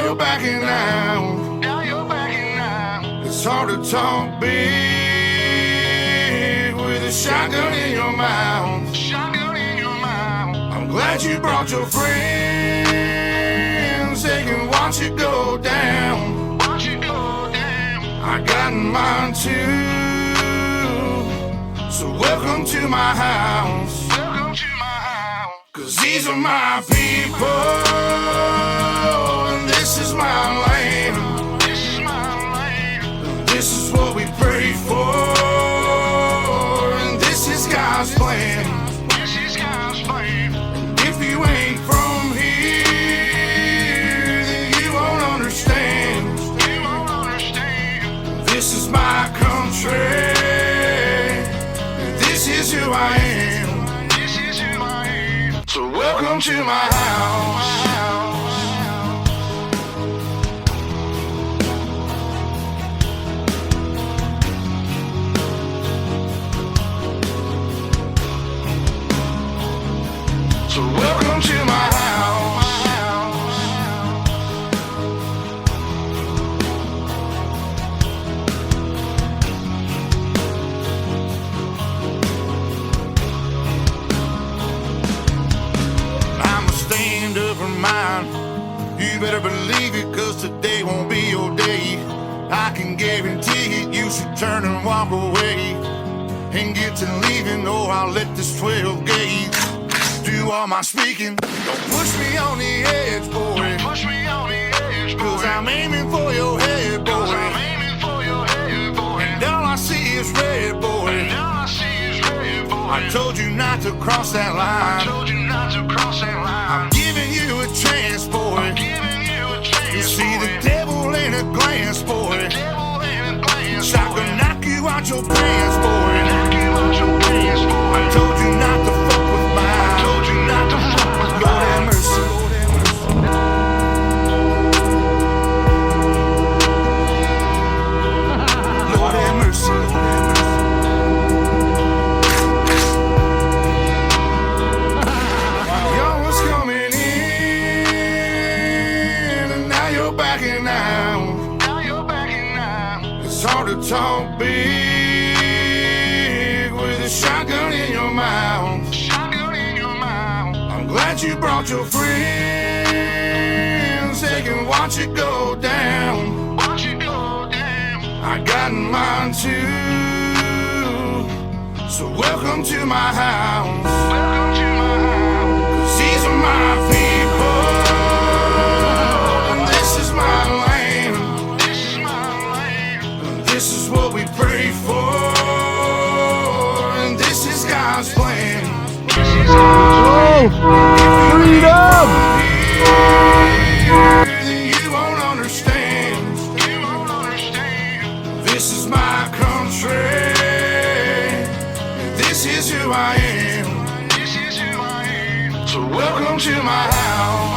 you're backing out. It's hard to talk big with a shotgun in your mouth. I'm glad you brought your friends. They can watch it go down. I got mine too. So welcome to my house. 'Cause these are my people, and this is my land. This is what we pray for, and this is God's plan. And if you ain't from here, then you won't understand. This is my country, and this is who I am. So welcome to my house. So welcome to my house. I'ma stand up for mine. You better believe it, 'cause today won't be your day. I can guarantee it, you should turn and walk away and get to leaving, or I'll let this 12 gauge do all my speaking. Don't push me on the edge, boy. 'Cause I'm aiming for your head, boy. And all I see is red, boy. I told you not to cross that line. I'm giving you a chance, boy. You see the devil in a glance, boy. So I can knock you out your pants, boy. I told you not to fuck with mine. Lord have mercy. Lord have mercy. Y'all was coming in, and now you're backing out. It's hard to talk big with a shotgun in your mouth. I'm glad you brought your friends. They can watch it go down. I got mine too. So welcome to my house. 'Cause these are my people, and this is my land. And this is what we pray for, and this is God's plan. Freedom! Then you won't understand. This is my country, and this is who I am. So welcome to my house.